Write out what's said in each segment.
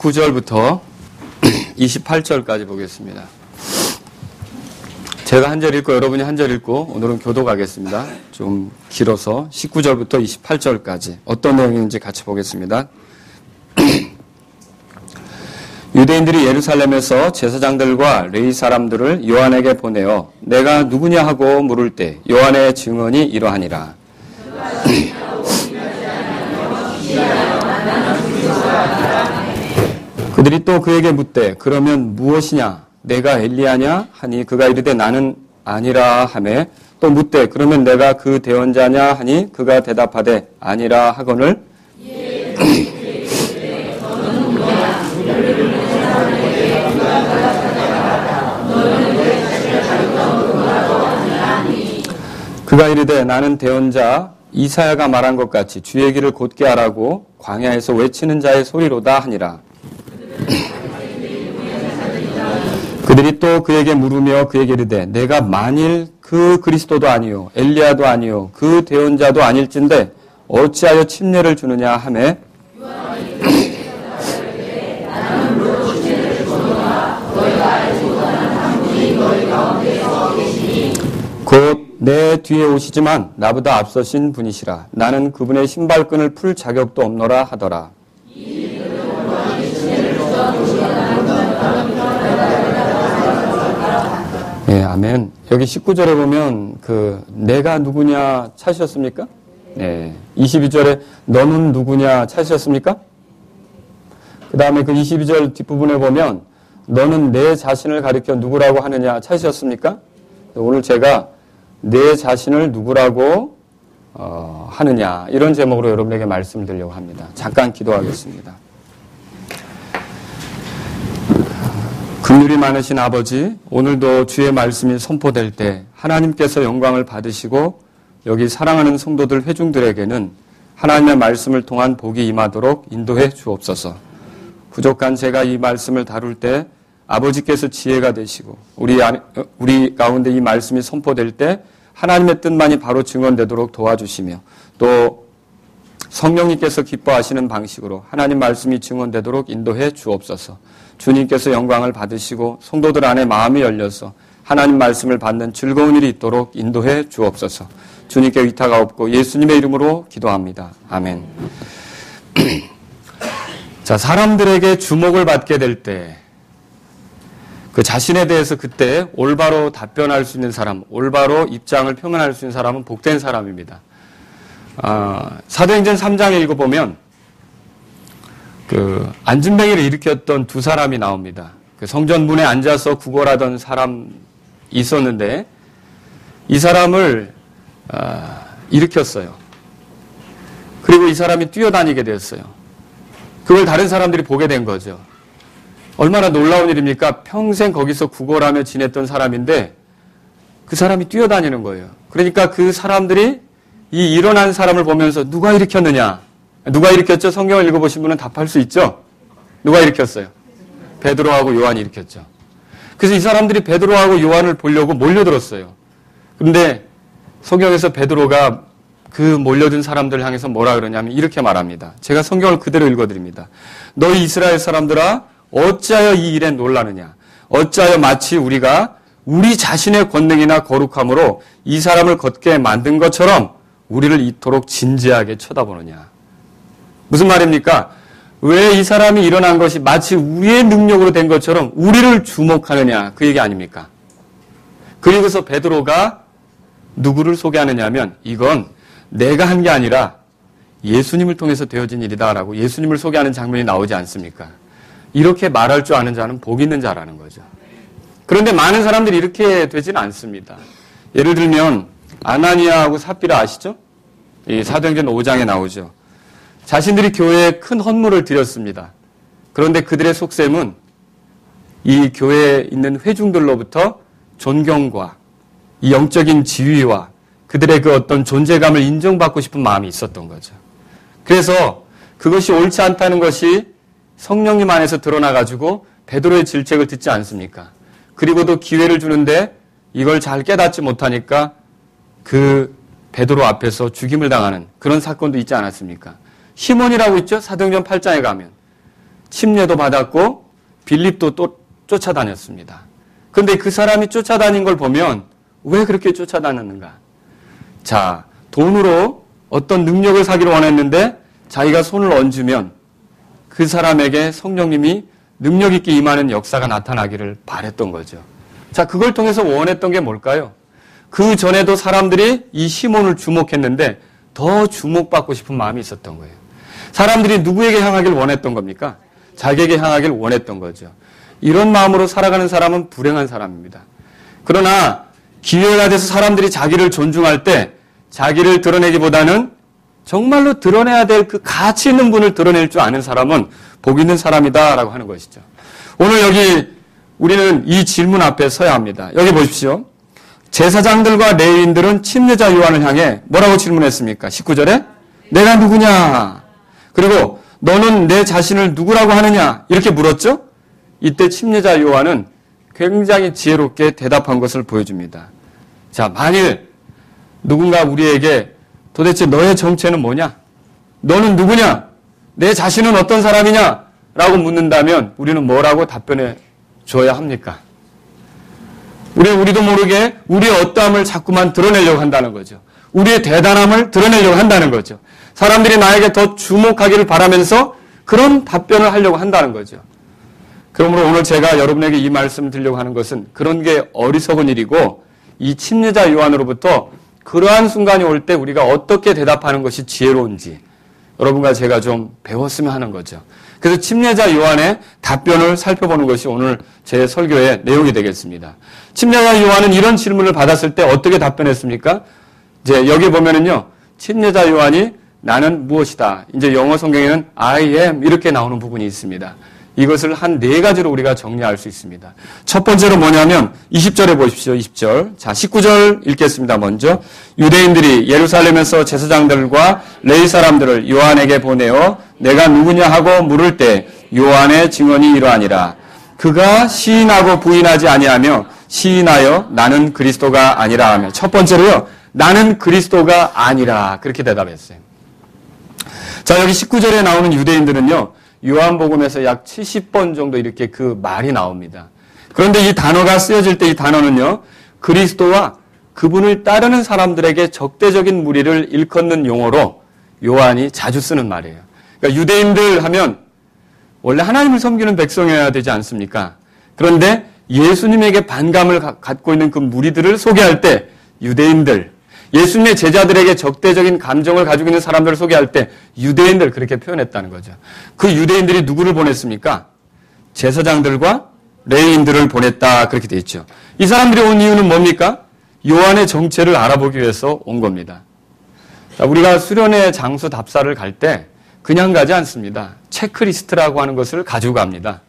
19절부터 28절까지 보겠습니다. 제가 한 절 읽고 여러분이 한 절 읽고 오늘은 교독하겠습니다. 좀 길어서 19절부터 28절까지 어떤 내용인지 같이 보겠습니다. 유대인들이 예루살렘에서 제사장들과 레위 사람들을 요한에게 보내어 내가 누구냐 하고 물을 때 요한의 증언이 이러하니라. 그들이 또 그에게 묻되 그러면 무엇이냐 내가 엘리야냐 하니 그가 이르되 나는 아니라 하매 또 묻되 그러면 내가 그 대언자냐 하니 그가 대답하되 아니라 하거늘 그가 이르되 나는 대언자 이사야가 말한 것 같이 주의 길을 곧게 하라고 광야에서 외치는 자의 소리로다 하니라. 그들이 또 그에게 물으며 그에게 이르되 내가 만일 그 그리스도도 아니요 엘리야도 아니요 그 대언자도 아닐진데 어찌하여 침례를 주느냐 하매 곧 내 뒤에 오시지만 나보다 앞서신 분이시라. 나는 그분의 신발끈을 풀 자격도 없노라 하더라. 네, 아멘. 여기 19절에 보면 내가 누구냐 찾으셨습니까? 네. 22절에 너는 누구냐 찾으셨습니까? 그 다음에 그 22절 뒷부분에 보면 너는 내 자신을 가리켜 누구라고 하느냐 찾으셨습니까? 오늘 제가 내 자신을 누구라고 하느냐 이런 제목으로 여러분에게 말씀을 드리려고 합니다. 잠깐 기도하겠습니다. 긍휼이 많으신 아버지, 오늘도 주의 말씀이 선포될 때 하나님께서 영광을 받으시고 여기 사랑하는 성도들 회중들에게는 하나님의 말씀을 통한 복이 임하도록 인도해 주옵소서. 부족한 제가 이 말씀을 다룰 때 아버지께서 지혜가 되시고 우리 가운데 이 말씀이 선포될 때 하나님의 뜻만이 바로 증언되도록 도와주시며 또 성령님께서 기뻐하시는 방식으로 하나님 말씀이 증언되도록 인도해 주옵소서. 주님께서 영광을 받으시고 성도들 안에 마음이 열려서 하나님 말씀을 받는 즐거운 일이 있도록 인도해 주옵소서. 주님께 의타가 없고 예수님의 이름으로 기도합니다. 아멘. 자, 사람들에게 주목을 받게 될 때 그 자신에 대해서 그때 올바로 답변할 수 있는 사람, 올바로 입장을 표현할 수 있는 사람은 복된 사람입니다. 사도행전 3장에 읽어보면 안진뱅이를 일으켰던 두 사람이 나옵니다. 성전 문에 앉아서 구걸하던 사람이 있었는데 이 사람을 일으켰어요. 그리고 이 사람이 뛰어다니게 됐어요. 그걸 다른 사람들이 보게 된 거죠. 얼마나 놀라운 일입니까? 평생 거기서 구걸하며 지냈던 사람인데 그 사람이 뛰어다니는 거예요. 그러니까 그 사람들이 이 일어난 사람을 보면서 누가 일으켰느냐? 누가 일으켰죠? 성경을 읽어보신 분은 답할 수 있죠? 누가 일으켰어요? 베드로하고 요한이 일으켰죠. 그래서 이 사람들이 베드로하고 요한을 보려고 몰려들었어요. 그런데 성경에서 베드로가 그 몰려든 사람들을 향해서 뭐라 그러냐면 이렇게 말합니다. 제가 성경을 그대로 읽어드립니다. 너희 이스라엘 사람들아 어찌하여 이 일에 놀라느냐? 어찌하여 마치 우리가 우리 자신의 권능이나 거룩함으로 이 사람을 걷게 만든 것처럼 우리를 이토록 진지하게 쳐다보느냐? 무슨 말입니까? 왜 이 사람이 일어난 것이 마치 우리의 능력으로 된 것처럼 우리를 주목하느냐? 그 얘기 아닙니까? 그리고서 베드로가 누구를 소개하느냐 하면 이건 내가 한 게 아니라 예수님을 통해서 되어진 일이다라고 예수님을 소개하는 장면이 나오지 않습니까? 이렇게 말할 줄 아는 자는 복 있는 자라는 거죠. 그런데 많은 사람들이 이렇게 되지는 않습니다. 예를 들면 아나니아하고 삽비라 아시죠? 이 사도행전 5장에 나오죠. 자신들이 교회에 큰 헌물을 드렸습니다. 그런데 그들의 속셈은 이 교회에 있는 회중들로부터 존경과 이 영적인 지위와 그들의 그 어떤 존재감을 인정받고 싶은 마음이 있었던 거죠. 그래서 그것이 옳지 않다는 것이 성령님 안에서 드러나가지고 베드로의 질책을 듣지 않습니까? 그리고도 기회를 주는데 이걸 잘 깨닫지 못하니까 그 베드로 앞에서 죽임을 당하는 그런 사건도 있지 않았습니까? 시몬이라고 있죠? 사도행전 8장에 가면. 침례도 받았고 빌립도 또 쫓아다녔습니다. 그런데 그 사람이 쫓아다닌 걸 보면 왜 그렇게 쫓아다녔는가? 자, 돈으로 어떤 능력을 사기를 원했는데 자기가 손을 얹으면 그 사람에게 성령님이 능력 있게 임하는 역사가 나타나기를 바랬던 거죠. 자, 그걸 통해서 원했던 게 뭘까요? 그 전에도 사람들이 이 시몬을 주목했는데 더 주목받고 싶은 마음이 있었던 거예요. 사람들이 누구에게 향하길 원했던 겁니까? 자기에게 향하길 원했던 거죠. 이런 마음으로 살아가는 사람은 불행한 사람입니다. 그러나 기회가 돼서 사람들이 자기를 존중할 때 자기를 드러내기보다는 정말로 드러내야 될 그 가치 있는 분을 드러낼 줄 아는 사람은 복 있는 사람이다라고 하는 것이죠. 오늘 여기 우리는 이 질문 앞에 서야 합니다. 여기 보십시오. 제사장들과 레위인들은 침례자 요한을 향해 뭐라고 질문했습니까? 19절에 내가 누구냐? 그리고 너는 내 자신을 누구라고 하느냐? 이렇게 물었죠? 이때 침례자 요한은 굉장히 지혜롭게 대답한 것을 보여줍니다. 자, 만일 누군가 우리에게 도대체 너의 정체는 뭐냐? 너는 누구냐? 내 자신은 어떤 사람이냐? 라고 묻는다면 우리는 뭐라고 답변해 줘야 합니까? 우리도 모르게 우리의 어떠함을 자꾸만 드러내려고 한다는 거죠. 우리의 대단함을 드러내려고 한다는 거죠. 사람들이 나에게 더 주목하기를 바라면서 그런 답변을 하려고 한다는 거죠. 그러므로 오늘 제가 여러분에게 이 말씀을 드리려고 하는 것은 그런 게 어리석은 일이고 이 침례자 요한으로부터 그러한 순간이 올 때 우리가 어떻게 대답하는 것이 지혜로운지 여러분과 제가 좀 배웠으면 하는 거죠. 그래서 침례자 요한의 답변을 살펴보는 것이 오늘 제 설교의 내용이 되겠습니다. 침례자 요한은 이런 질문을 받았을 때 어떻게 답변했습니까? 이제 여기 보면은요, 침례자 요한이 나는 무엇이다. 이제 영어 성경에는 I am 이렇게 나오는 부분이 있습니다. 이것을 한 4가지로 우리가 정리할 수 있습니다. 첫 번째로 뭐냐면 20절에 보십시오. 20절. 자, 19절 읽겠습니다. 먼저 유대인들이 예루살렘에서 제사장들과 레위 사람들을 요한에게 보내어 내가 누구냐 하고 물을 때 요한의 증언이 이러하니라. 그가 시인하고 부인하지 아니하며 시인하여 나는 그리스도가 아니라 하며 첫 번째로요. 나는 그리스도가 아니라 그렇게 대답했어요. 자, 여기 19절에 나오는 유대인들은요. 요한복음에서 약 70번 정도 이렇게 그 말이 나옵니다. 그런데 이 단어가 쓰여질 때 이 단어는요. 그리스도와 그분을 따르는 사람들에게 적대적인 무리를 일컫는 용어로 요한이 자주 쓰는 말이에요. 그러니까 유대인들 하면 원래 하나님을 섬기는 백성이어야 되지 않습니까? 그런데 예수님에게 반감을 갖고 있는 그 무리들을 소개할 때 유대인들, 예수님의 제자들에게 적대적인 감정을 가지고 있는 사람들을 소개할 때 유대인들 그렇게 표현했다는 거죠. 그 유대인들이 누구를 보냈습니까? 제사장들과 레위인들을 보냈다 그렇게 돼 있죠. 이 사람들이 온 이유는 뭡니까? 요한의 정체를 알아보기 위해서 온 겁니다. 자, 우리가 수련회 장소 답사를 갈 때 그냥 가지 않습니다. 체크리스트라고 하는 것을 가지고 갑니다.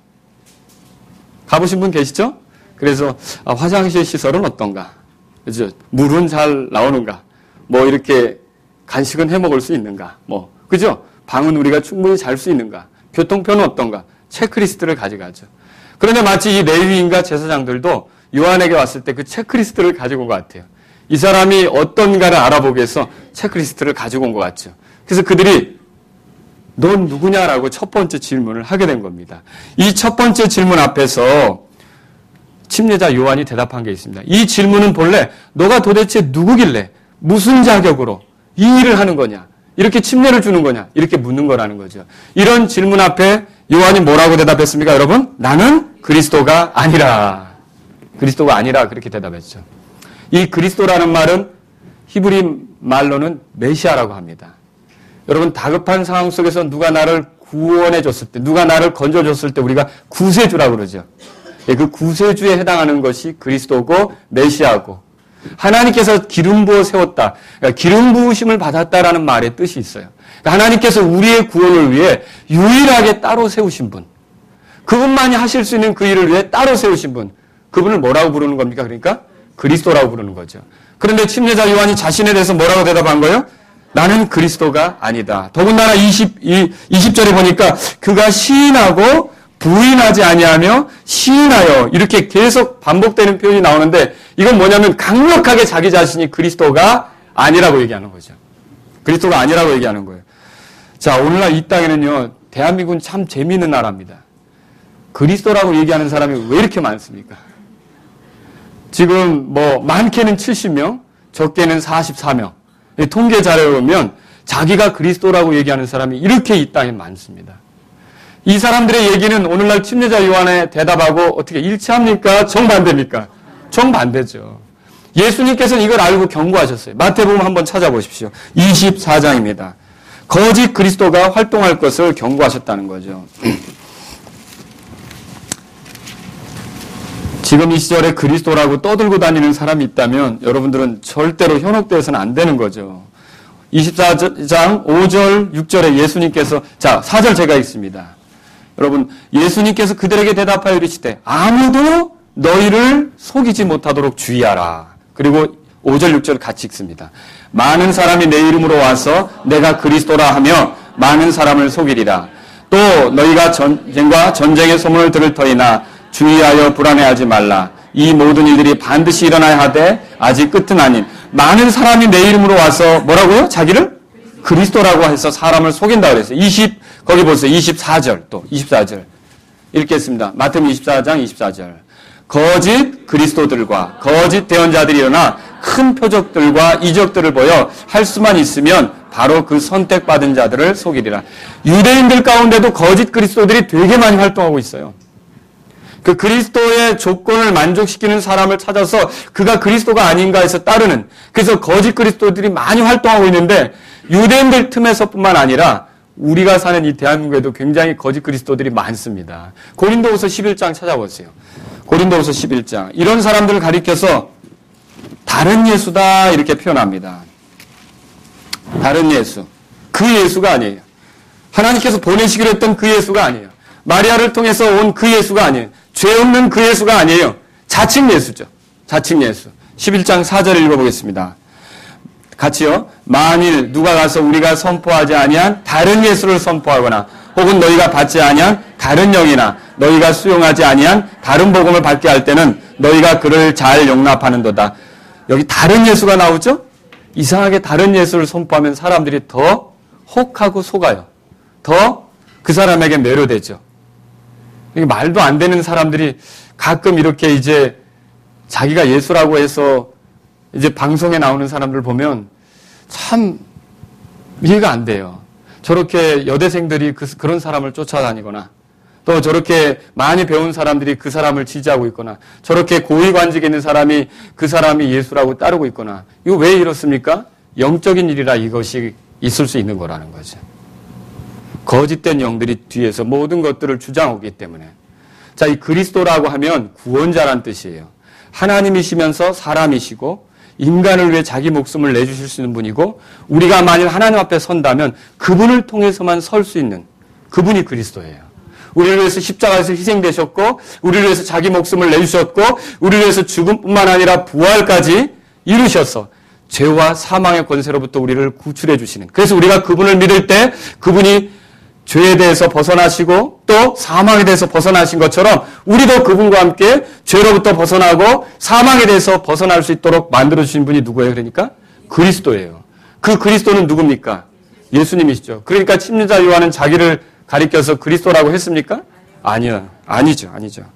가보신 분 계시죠? 그래서 화장실 시설은 어떤가? 그죠? 물은 잘 나오는가? 뭐 이렇게 간식은 해 먹을 수 있는가? 뭐 그죠? 방은 우리가 충분히 잘 수 있는가? 교통편은 어떤가? 체크리스트를 가져가죠. 그런데 마치 이 레위인과 제사장들도 요한에게 왔을 때 그 체크리스트를 가지고 온 것 같아요. 이 사람이 어떤가를 알아보기 위해서 체크리스트를 가지고 온 것 같죠. 그래서 그들이 넌 누구냐라고 첫 번째 질문을 하게 된 겁니다. 이 첫 번째 질문 앞에서 침례자 요한이 대답한 게 있습니다. 이 질문은 본래 너가 도대체 누구길래 무슨 자격으로 이 일을 하는 거냐? 이렇게 침례를 주는 거냐? 이렇게 묻는 거라는 거죠. 이런 질문 앞에 요한이 뭐라고 대답했습니까, 여러분? 나는 그리스도가 아니라. 그리스도가 아니라 그렇게 대답했죠. 이 그리스도라는 말은 히브리 말로는 메시아라고 합니다. 여러분 다급한 상황 속에서 누가 나를 구원해 줬을 때, 누가 나를 건져줬을 때 우리가 구세주라고 그러죠. 그 구세주에 해당하는 것이 그리스도고 메시아고 하나님께서 기름 부어 세웠다. 그러니까 기름 부으심을 받았다라는 말의 뜻이 있어요. 그러니까 하나님께서 우리의 구원을 위해 유일하게 따로 세우신 분. 그분만이 하실 수 있는 그 일을 위해 따로 세우신 분. 그분을 뭐라고 부르는 겁니까? 그러니까 그리스도라고 부르는 거죠. 그런데 침례자 요한이 자신에 대해서 뭐라고 대답한 거예요? 나는 그리스도가 아니다. 더군다나 20절에 보니까 그가 시인하고 부인하지 아니하며 시인하여 이렇게 계속 반복되는 표현이 나오는데 이건 뭐냐면 강력하게 자기 자신이 그리스도가 아니라고 얘기하는 거죠. 그리스도가 아니라고 얘기하는 거예요. 자, 오늘날 이 땅에는요. 대한민국은 참 재미있는 나라입니다. 그리스도라고 얘기하는 사람이 왜 이렇게 많습니까? 지금 많게는 70명, 적게는 44명. 통계 자료에 보면 자기가 그리스도라고 얘기하는 사람이 이렇게 이 땅에 많습니다. 이 사람들의 얘기는 오늘날 침례자 요한의 대답하고 어떻게 일치합니까? 정반대입니까? 정반대죠. 예수님께서는 이걸 알고 경고하셨어요. 마태복음 한번 찾아보십시오. 24장입니다. 거짓 그리스도가 활동할 것을 경고하셨다는 거죠. 지금 이 시절에 그리스도라고 떠들고 다니는 사람이 있다면 여러분들은 절대로 현혹되어서는 안 되는 거죠. 24장 5절 6절에 예수님께서 4절 제가 읽습니다. 여러분 예수님께서 그들에게 대답하여 이르시되 아무도 너희를 속이지 못하도록 주의하라. 그리고 5절 6절 같이 읽습니다. 많은 사람이 내 이름으로 와서 내가 그리스도라 하며 많은 사람을 속이리라. 또 너희가 전쟁과 전쟁의 소문을 들을 터이나 주의하여 불안해하지 말라. 이 모든 일들이 반드시 일어나야 하되 아직 끝은 아닌. 많은 사람이 내 이름으로 와서 뭐라고요? 자기를 그리스도라고 해서 사람을 속인다 그랬어요. 거기 보세요. 24절 또 24절 읽겠습니다. 마태복음 24장 24절. 거짓 그리스도들과 거짓 대언자들이 일어나 큰 표적들과 이적들을 보여 할 수만 있으면 바로 그 선택받은 자들을 속이리라. 유대인들 가운데도 거짓 그리스도들이 되게 많이 활동하고 있어요. 그 그리스도의 조건을 만족시키는 사람을 찾아서 그가 그리스도가 아닌가 해서 따르는, 그래서 거짓 그리스도들이 많이 활동하고 있는데 유대인들 틈에서뿐만 아니라 우리가 사는 이 대한민국에도 굉장히 거짓 그리스도들이 많습니다. 고린도후서 11장 찾아보세요. 고린도후서 11장. 이런 사람들을 가리켜서 다른 예수다 이렇게 표현합니다. 다른 예수. 그 예수가 아니에요. 하나님께서 보내시기로 했던 그 예수가 아니에요. 마리아를 통해서 온 그 예수가 아니에요. 죄 없는 그 예수가 아니에요. 자칭 예수죠. 자칭 예수. 11장 4절 읽어보겠습니다. 같이요. 만일 누가 가서 우리가 선포하지 아니한 다른 예수를 선포하거나 혹은 너희가 받지 아니한 다른 영이나 너희가 수용하지 아니한 다른 복음을 받게 할 때는 너희가 그를 잘 용납하는도다. 여기 다른 예수가 나오죠? 이상하게 다른 예수를 선포하면 사람들이 더 혹하고 속아요. 더 그 사람에게 매료되죠. 말도 안 되는 사람들이 가끔 이렇게 이제 자기가 예수라고 해서 이제 방송에 나오는 사람들 보면 참 이해가 안 돼요. 저렇게 여대생들이 그런 사람을 쫓아다니거나 또 저렇게 많이 배운 사람들이 그 사람을 지지하고 있거나 저렇게 고위관직에 있는 사람이 그 사람이 예수라고 따르고 있거나 이거 왜 이렇습니까? 영적인 일이라 이것이 있을 수 있는 거라는 거죠. 거짓된 영들이 뒤에서 모든 것들을 주장하기 때문에. 자, 이 그리스도라고 하면 구원자란 뜻이에요. 하나님이시면서 사람이시고 인간을 위해 자기 목숨을 내주실 수 있는 분이고 우리가 만일 하나님 앞에 선다면 그분을 통해서만 설 수 있는 그분이 그리스도예요. 우리를 위해서 십자가에서 희생되셨고 우리를 위해서 자기 목숨을 내주셨고 우리를 위해서 죽음뿐만 아니라 부활까지 이루셔서 죄와 사망의 권세로부터 우리를 구출해 주시는, 그래서 우리가 그분을 믿을 때 그분이 죄에 대해서 벗어나시고 또 사망에 대해서 벗어나신 것처럼 우리도 그분과 함께 죄로부터 벗어나고 사망에 대해서 벗어날 수 있도록 만들어주신 분이 누구예요? 그러니까 그리스도예요. 그 그리스도는 누굽니까? 예수님이시죠. 그러니까 침례자 요한은 자기를 가리켜서 그리스도라고 했습니까? 아니요. 아니죠. 자,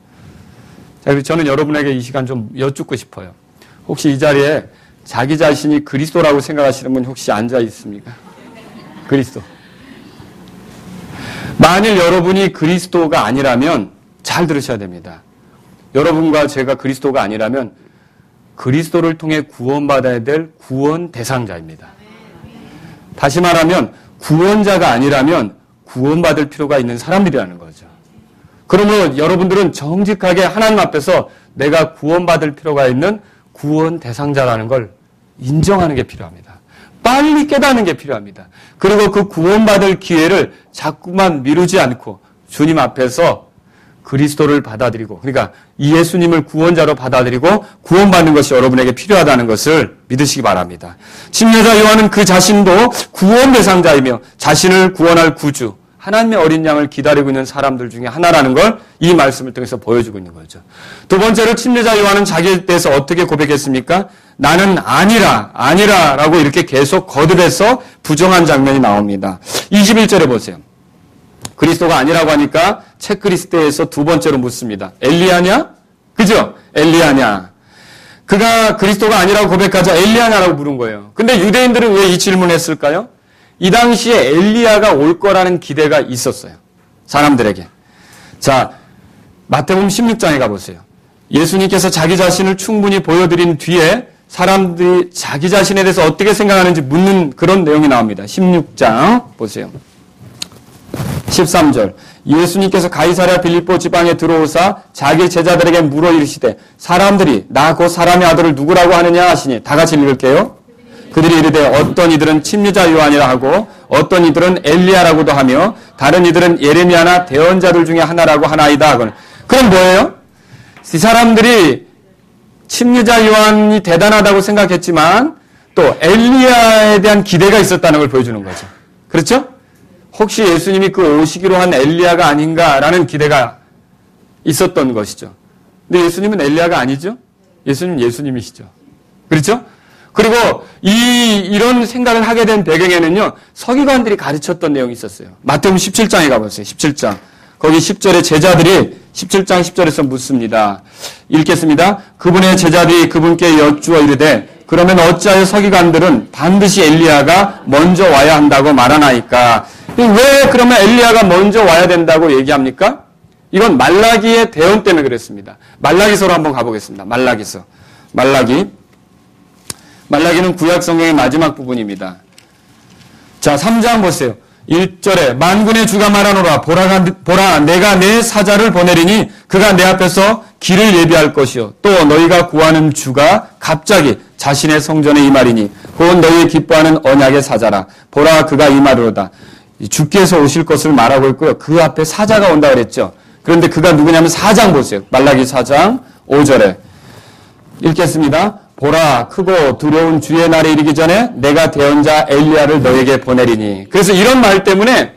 그래서 저는 여러분에게 이 시간 좀 여쭙고 싶어요. 혹시 이 자리에 자기 자신이 그리스도라고 생각하시는 분 혹시 앉아 있습니까? 그리스도. 만일 여러분이 그리스도가 아니라면 잘 들으셔야 됩니다. 여러분과 제가 그리스도가 아니라면 그리스도를 통해 구원받아야 될 구원 대상자입니다. 다시 말하면 구원자가 아니라면 구원받을 필요가 있는 사람들이라는 거죠. 그러므로 여러분들은 정직하게 하나님 앞에서 내가 구원받을 필요가 있는 구원 대상자라는 걸 인정하는 게 필요합니다. 빨리 깨닫는 게 필요합니다. 그리고 그 구원받을 기회를 자꾸만 미루지 않고 주님 앞에서 그리스도를 받아들이고, 그러니까 이 예수님을 구원자로 받아들이고 구원받는 것이 여러분에게 필요하다는 것을 믿으시기 바랍니다. 침례자 요한은 그 자신도 구원 대상자이며 자신을 구원할 구주, 하나님의 어린 양을 기다리고 있는 사람들 중에 하나라는 걸 이 말씀을 통해서 보여주고 있는 거죠. 두 번째로 침례자 요한은 자기에 대해서 어떻게 고백했습니까? 나는 아니라라고 이렇게 계속 거듭해서 부정한 장면이 나옵니다. 21절에 보세요. 그리스도가 아니라고 하니까 체크리스트에서 두 번째로 묻습니다. 엘리야냐? 그죠? 엘리야냐? 그가 그리스도가 아니라고 고백하자 엘리야냐라고 물은 거예요. 근데 유대인들은 왜 이 질문을 했을까요? 이 당시에 엘리야가 올 거라는 기대가 있었어요. 사람들에게. 자, 마태복음 16장에 가보세요. 예수님께서 자기 자신을 충분히 보여드린 뒤에 사람들이 자기 자신에 대해서 어떻게 생각하는지 묻는 그런 내용이 나옵니다. 16장 보세요. 13절. 예수님께서 가이사랴 빌립보 지방에 들어오사 자기 제자들에게 물어 이르시되 사람들이 나 곧 사람의 아들을 누구라고 하느냐 하시니 다 같이 읽을게요. 그들이 이르되 어떤 이들은 침례자 요한이라 하고 어떤 이들은 엘리야라고도 하며 다른 이들은 예레미야나 대언자들 중에 하나라고 하나이다. 그럼 뭐예요? 이 사람들이 침례자 요한이 대단하다고 생각했지만 또 엘리야에 대한 기대가 있었다는 걸 보여주는 거죠. 그렇죠? 혹시 예수님이 그 오시기로 한 엘리야가 아닌가라는 기대가 있었던 것이죠. 근데 예수님은 엘리야가 아니죠? 예수님은 예수님이시죠. 그렇죠? 그리고 이런 생각을 하게 된 배경에는요, 서기관들이 가르쳤던 내용이 있었어요. 마태복음 17장에 가보세요. 17장. 거기 10절에 제자들이 17장 10절에서 묻습니다. 읽겠습니다. 그분의 제자들이 그분께 여쭈어 이르되 그러면 어찌하여 서기관들은 반드시 엘리야가 먼저 와야 한다고 말하나이까? 왜 그러면 엘리야가 먼저 와야 된다고 얘기합니까? 이건 말라기의 대언 때문에 그랬습니다. 말라기서로 한번 가보겠습니다. 말라기서. 말라기는 구약 성경의 마지막 부분입니다. 자, 3장 보세요. 1절에 만군의 주가 말하노라 보라 내가 내 사자를 보내리니 그가 내 앞에서 길을 예비할 것이요 또 너희가 구하는 주가 갑자기 자신의 성전에 임하리니 곧 너희 기뻐하는 언약의 사자라 보라 그가 임하리로다. 주께서 오실 것을 말하고 있고요. 그 앞에 사자가 온다 그랬죠. 그런데 그가 누구냐면 4장 보세요. 말라기 4장 5절에 읽겠습니다. 보라 크고 두려운 주의 날에 이르기 전에 내가 대언자 엘리야를 너에게 보내리니. 그래서 이런 말 때문에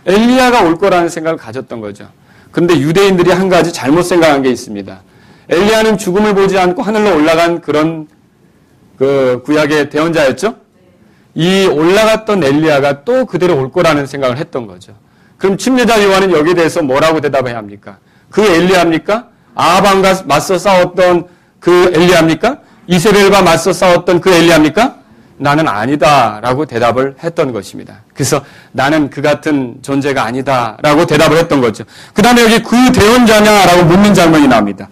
엘리야가 올 거라는 생각을 가졌던 거죠. 그런데 유대인들이 한 가지 잘못 생각한 게 있습니다. 엘리야는 죽음을 보지 않고 하늘로 올라간 그런 구약의 대언자였죠. 이 올라갔던 엘리야가 또 그대로 올 거라는 생각을 했던 거죠. 그럼 침례자 요한은 여기에 대해서 뭐라고 대답해야 합니까? 그 엘리야입니까? 아합과 맞서 싸웠던 그 엘리야입니까? 이세벨과 맞서 싸웠던 그 엘리야입니까? 나는 아니다라고 대답을 했던 것입니다. 그래서 나는 그 같은 존재가 아니다라고 대답을 했던 거죠. 그 다음에 여기 그 대언자냐라고 묻는 장면이 나옵니다.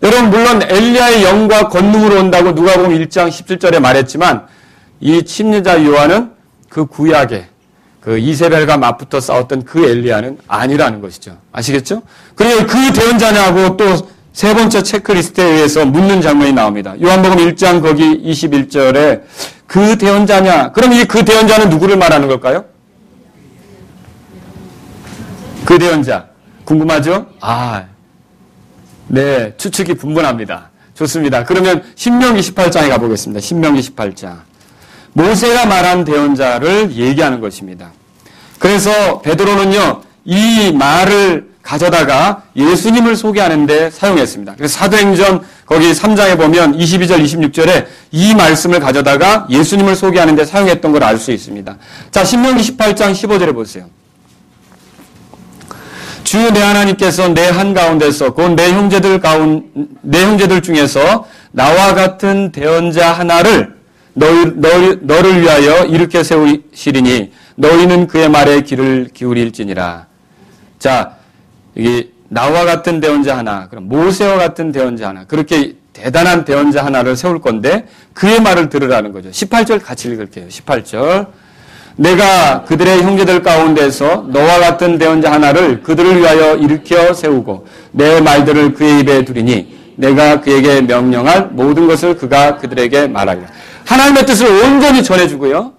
여러분 물론 엘리야의 영과 권능으로 온다고 누가복음 1장 17절에 말했지만 이 침례자 요한은 그 구약의 그 이세벨과 맞붙어 싸웠던 그 엘리야는 아니라는 것이죠. 아시겠죠? 그리고 그 대언자냐고 또 세 번째 체크리스트에 의해서 묻는 장면이 나옵니다. 요한복음 1장 거기 21절에 그 대언자냐? 그럼 이 그 대언자는 누구를 말하는 걸까요? 그 대언자. 궁금하죠? 네. 추측이 분분합니다. 좋습니다. 그러면 신명기 18장에 가보겠습니다. 신명기 18장. 모세가 말한 대언자를 얘기하는 것입니다. 그래서 베드로는요, 이 말을 가져다가 예수님을 소개하는데 사용했습니다. 그래서 사도행전 거기 3장에 보면 22절 26절에 이 말씀을 가져다가 예수님을 소개하는데 사용했던 걸 알 수 있습니다. 자, 신명기 18장 15절에 보세요. 주 내 하나님께서 내 한가운데서 곧 내 형제들 중에서 나와 같은 대언자 하나를 너를 위하여 일으켜 세우시리니 너희는 그의 말에 귀를 기울일지니라. 자, 이게 나와 같은 대언자 하나, 그럼 모세와 같은 대언자 하나, 그렇게 대단한 대언자 하나를 세울 건데 그의 말을 들으라는 거죠. 18절 같이 읽을게요. 18절. 내가 그들의 형제들 가운데서 너와 같은 대언자 하나를 그들을 위하여 일으켜 세우고 내 말들을 그의 입에 두리니 내가 그에게 명령할 모든 것을 그가 그들에게 말하리라. 하나님의 뜻을 온전히 전해주고요.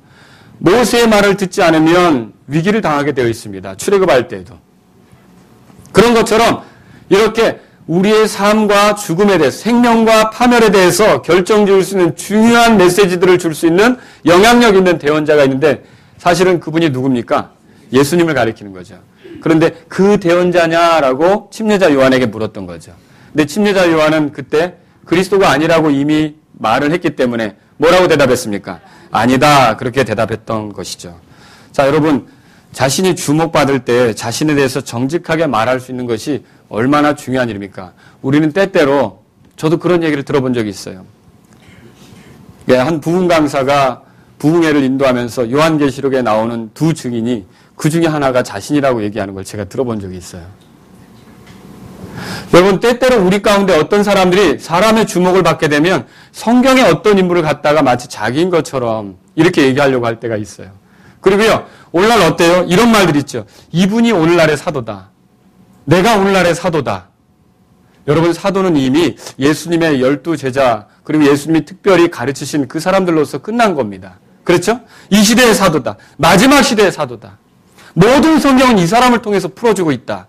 모세의 말을 듣지 않으면 위기를 당하게 되어 있습니다. 출애굽할 때에도. 그런 것처럼 이렇게 우리의 삶과 죽음에 대해서 생명과 파멸에 대해서 결정지을 수 있는 중요한 메시지들을 줄 수 있는 영향력 있는 대언자가 있는데 사실은 그분이 누굽니까? 예수님을 가리키는 거죠. 그런데 그 대언자냐라고 침례자 요한에게 물었던 거죠. 근데 침례자 요한은 그때 그리스도가 아니라고 이미 말을 했기 때문에 뭐라고 대답했습니까? 아니다. 그렇게 대답했던 것이죠. 자, 여러분 자신이 주목받을 때 자신에 대해서 정직하게 말할 수 있는 것이 얼마나 중요한 일입니까? 우리는 때때로 저도 그런 얘기를 들어본 적이 있어요. 한 부흥 강사가 부흥회를 인도하면서 요한계시록에 나오는 두 증인이 그 중에 하나가 자신이라고 얘기하는 걸 제가 들어본 적이 있어요. 여러분, 때때로 우리 가운데 어떤 사람들이 사람의 주목을 받게 되면 성경의 어떤 인물을 갖다가 마치 자기인 것처럼 이렇게 얘기하려고 할 때가 있어요. 그리고요, 오늘날 어때요? 이런 말들 있죠. 이분이 오늘날의 사도다. 내가 오늘날의 사도다. 여러분, 사도는 이미 예수님의 12제자, 그리고 예수님이 특별히 가르치신 그 사람들로서 끝난 겁니다. 그렇죠? 이 시대의 사도다. 마지막 시대의 사도다. 모든 성경은 이 사람을 통해서 풀어주고 있다.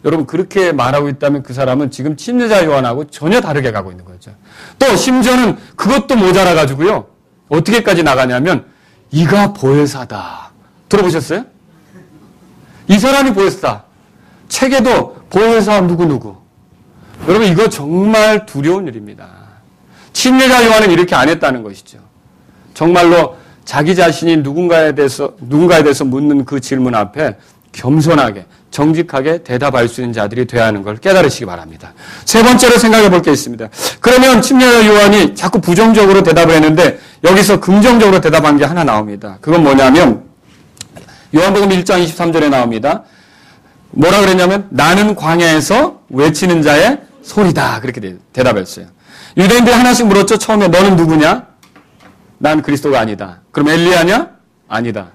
여러분, 그렇게 말하고 있다면 그 사람은 지금 침례자 요한하고 전혀 다르게 가고 있는 거죠. 또 심지어는 그것도 모자라가지고요. 어떻게까지 나가냐면 이가 보혜사다. 들어보셨어요? 이 사람이 보혜사다. 책에도 보혜사 누구누구. 여러분, 이거 정말 두려운 일입니다. 침례자 요한은 이렇게 안 했다는 것이죠. 정말로 자기 자신이 누군가에 대해서 묻는 그 질문 앞에 겸손하게 정직하게 대답할 수 있는 자들이 되어야 하는 걸 깨달으시기 바랍니다. 세 번째로 생각해 볼 게 있습니다. 그러면 침례자 요한이 자꾸 부정적으로 대답을 했는데 여기서 긍정적으로 대답한 게 하나 나옵니다. 그건 뭐냐면 요한복음 1장 23절에 나옵니다. 뭐라 그랬냐면 나는 광야에서 외치는 자의 소리다. 그렇게 대답했어요. 유대인들이 하나씩 물었죠. 처음에 너는 누구냐? 난 그리스도가 아니다. 그럼 엘리야냐? 아니다.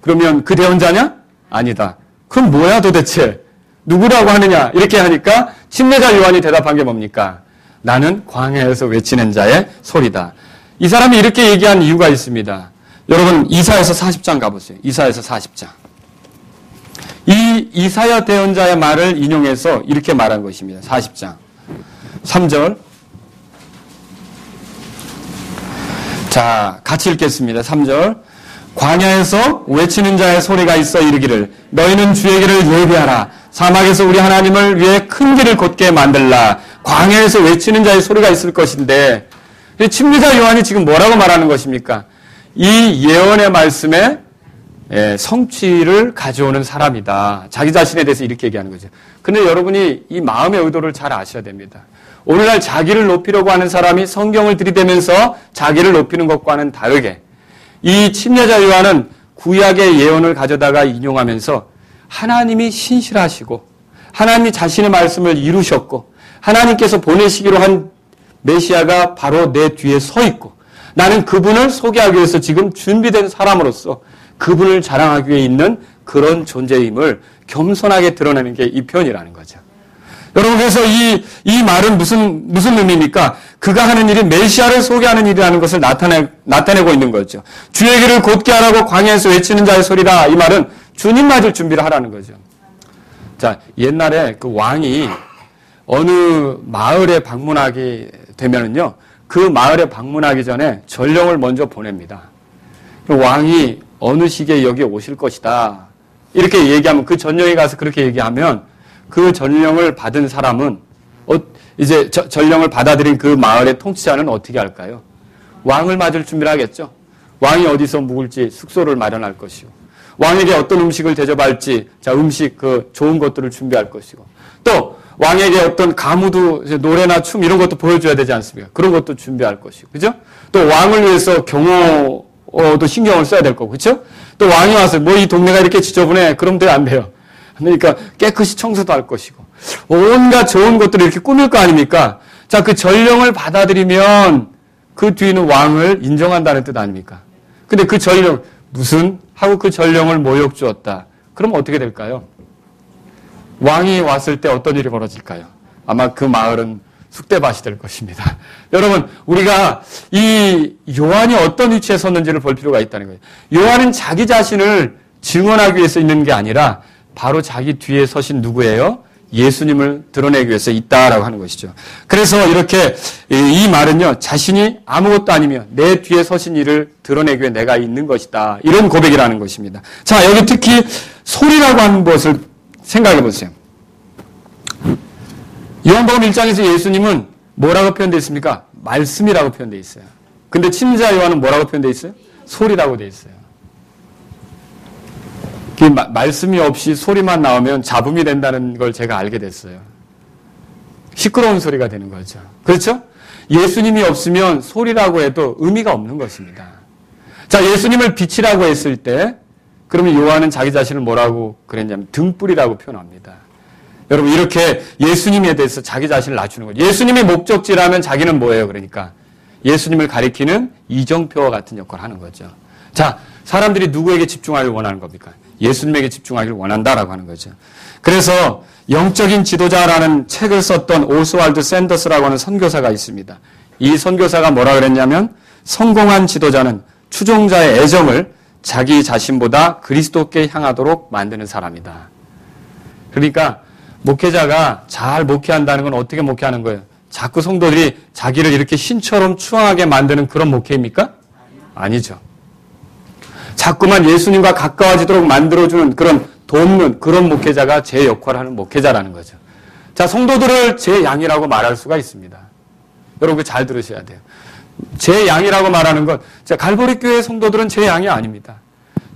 그러면 그 대언자냐? 아니다. 그럼 뭐야 도대체? 누구라고 하느냐? 이렇게 하니까 침례자 요한이 대답한 게 뭡니까? 나는 광야에서 외치는 자의 소리다. 이 사람이 이렇게 얘기한 이유가 있습니다. 여러분 이사야서 40장 가보세요. 이사야서 40장. 이 이사야 대언자의 말을 인용해서 이렇게 말한 것입니다. 40장 3절. 자, 같이 읽겠습니다. 3절. 광야에서 외치는 자의 소리가 있어 이르기를 너희는 주의 길을 예비하라. 사막에서 우리 하나님을 위해 큰 길을 곧게 만들라. 광야에서 외치는 자의 소리가 있을 것인데 침례자 요한이 지금 뭐라고 말하는 것입니까? 이 예언의 말씀에 성취를 가져오는 사람이다. 자기 자신에 대해서 이렇게 얘기하는 거죠. 근데 여러분이 이 마음의 의도를 잘 아셔야 됩니다. 오늘날 자기를 높이려고 하는 사람이 성경을 들이대면서 자기를 높이는 것과는 다르게 이 침례자 요한은 구약의 예언을 가져다가 인용하면서 하나님이 신실하시고 하나님이 자신의 말씀을 이루셨고 하나님께서 보내시기로 한 메시아가 바로 내 뒤에 서 있고 나는 그분을 소개하기 위해서 지금 준비된 사람으로서 그분을 자랑하기 위해 있는 그런 존재임을 겸손하게 드러내는 게 이 표현이라는 거죠. 여러분, 그래서 이 말은 무슨 의미입니까? 그가 하는 일이 메시아를 소개하는 일이라는 것을 나타내고 있는 거죠. 주의 길을 곧게 하라고 광야에서 외치는 자의 소리라. 이 말은 주님 맞을 준비를 하라는 거죠. 자, 옛날에 그 왕이 어느 마을에 방문하게 되면은요, 그 마을에 방문하기 전에 전령을 먼저 보냅니다. 그 왕이 어느 시기에 여기에 오실 것이다. 이렇게 얘기하면 그 전령이 가서 그렇게 얘기하면 그 전령을 받은 사람은 이제 전령을 받아들인 그 마을의 통치자는 어떻게 할까요? 왕을 맞을 준비를 하겠죠. 왕이 어디서 묵을지 숙소를 마련할 것이고 왕에게 어떤 음식을 대접할지 음식 좋은 것들을 준비할 것이고 또 왕에게 어떤 가무도 노래나 춤 이런 것도 보여줘야 되지 않습니까? 그런 것도 준비할 것이고 그죠? 또 왕을 위해서 경호도 신경을 써야 될 거고 그죠? 또 왕이 와서 뭐 이 동네가 이렇게 지저분해 그럼 안 돼요. 그러니까 깨끗이 청소도 할 것이고 온갖 좋은 것들을 이렇게 꾸밀 거 아닙니까? 자, 그 전령을 받아들이면 그 뒤는 왕을 인정한다는 뜻 아닙니까? 근데 그 전령 무슨 하고 그 전령을 모욕 주었다. 그럼 어떻게 될까요? 왕이 왔을 때 어떤 일이 벌어질까요? 아마 그 마을은 쑥대밭이 될 것입니다. 여러분, 우리가 이 요한이 어떤 위치에 섰는지를 볼 필요가 있다는 거예요. 요한은 자기 자신을 증언하기 위해서 있는 게 아니라 바로 자기 뒤에 서신 누구예요? 예수님을 드러내기 위해서 있다라고 하는 것이죠. 그래서 이렇게 이 말은요, 자신이 아무것도 아니며 내 뒤에 서신 이를 드러내기 위해 내가 있는 것이다. 이런 고백이라는 것입니다. 자, 여기 특히 소리라고 하는 것을 생각해 보세요. 요한복음 1장에서 예수님은 뭐라고 표현되어 있습니까? 말씀이라고 표현되어 있어요. 근데 침례자 요한은 뭐라고 표현되어 있어요? 소리라고 되어 있어요. 말씀이 없이 소리만 나오면 잡음이 된다는 걸 제가 알게 됐어요. 시끄러운 소리가 되는 거죠. 그렇죠? 예수님이 없으면 소리라고 해도 의미가 없는 것입니다. 자, 예수님을 빛이라고 했을 때 그러면 요한은 자기 자신을 뭐라고 그랬냐면 등불이라고 표현합니다. 여러분 이렇게 예수님에 대해서 자기 자신을 낮추는 거죠. 예수님이 목적지라면 자기는 뭐예요? 그러니까 예수님을 가리키는 이정표와 같은 역할을 하는 거죠. 자, 사람들이 누구에게 집중하기를 원하는 겁니까? 예수님에게 집중하기를 원한다라고 하는 거죠. 그래서 영적인 지도자라는 책을 썼던 오스왈드 샌더스라고 하는 선교사가 있습니다. 이 선교사가 뭐라 그랬냐면 성공한 지도자는 추종자의 애정을 자기 자신보다 그리스도께 향하도록 만드는 사람이다. 그러니까 목회자가 잘 목회한다는 건 어떻게 목회하는 거예요? 자꾸 성도들이 자기를 이렇게 신처럼 추앙하게 만드는 그런 목회입니까? 아니죠. 자꾸만 예수님과 가까워지도록 만들어주는 그런 돕는 그런 목회자가 제 역할을 하는 목회자라는 거죠. 자, 성도들을 제 양이라고 말할 수가 있습니다. 여러분 잘 들으셔야 돼요. 제 양이라고 말하는 건 갈보리 교회 성도들은 제 양이 아닙니다.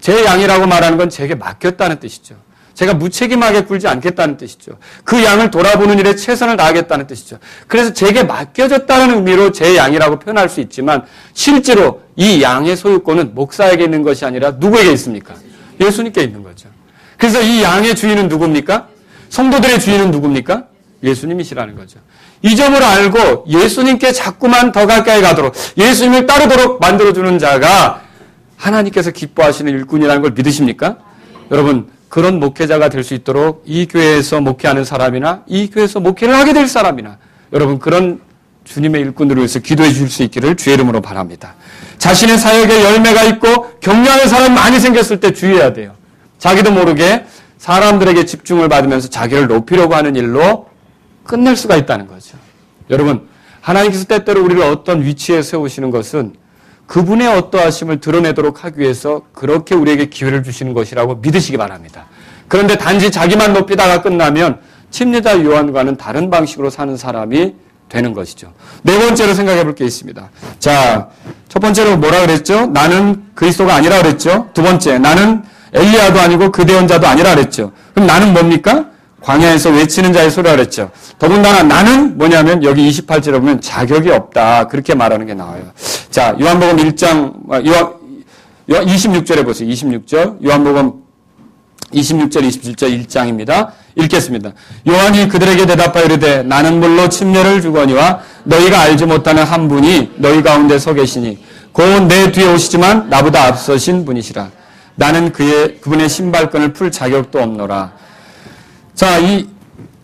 제 양이라고 말하는 건 제게 맡겼다는 뜻이죠. 제가 무책임하게 굴지 않겠다는 뜻이죠. 그 양을 돌아보는 일에 최선을 다하겠다는 뜻이죠. 그래서 제게 맡겨졌다는 의미로 제 양이라고 표현할 수 있지만 실제로 이 양의 소유권은 목사에게 있는 것이 아니라 누구에게 있습니까? 예수님께 있는 거죠. 그래서 이 양의 주인은 누굽니까? 성도들의 주인은 누굽니까? 예수님이시라는 거죠. 이 점을 알고 예수님께 자꾸만 더 가까이 가도록 예수님을 따르도록 만들어주는 자가 하나님께서 기뻐하시는 일꾼이라는 걸 믿으십니까? 여러분 그런 목회자가 될 수 있도록 이 교회에서 목회하는 사람이나 이 교회에서 목회를 하게 될 사람이나 여러분 그런 주님의 일꾼들을 위해서 기도해 주실 수 있기를 주의 이름으로 바랍니다. 자신의 사역에 열매가 있고 격려하는 사람이 많이 생겼을 때 주의해야 돼요. 자기도 모르게 사람들에게 집중을 받으면서 자기를 높이려고 하는 일로 끝낼 수가 있다는 거죠. 여러분 하나님께서 때때로 우리를 어떤 위치에 세우시는 것은 그분의 어떠하심을 드러내도록 하기 위해서 그렇게 우리에게 기회를 주시는 것이라고 믿으시기 바랍니다. 그런데 단지 자기만 높이다가 끝나면 침례자 요한과는 다른 방식으로 사는 사람이 되는 것이죠. 네 번째로 생각해 볼 게 있습니다. 자, 첫 번째로 뭐라 그랬죠? 나는 그리스도가 아니라 그랬죠. 두 번째, 나는 엘리야도 아니고 그 대언자도 아니라 그랬죠. 그럼 나는 뭡니까? 광야에서 외치는 자의 소리라 그랬죠. 더군다나 나는 뭐냐면 여기 28절에 보면 자격이 없다. 그렇게 말하는 게 나와요. 자, 요한복음 1장, 26절에 보세요. 26절. 요한복음 26절, 27절 1장입니다. 읽겠습니다. 요한이 그들에게 대답하여 이르되 나는 물로 침례를 주거니와 너희가 알지 못하는 한 분이 너희 가운데 서 계시니 곧 내 뒤에 오시지만 나보다 앞서신 분이시라. 나는 그분의 신발끈을 풀 자격도 없노라. 자, 이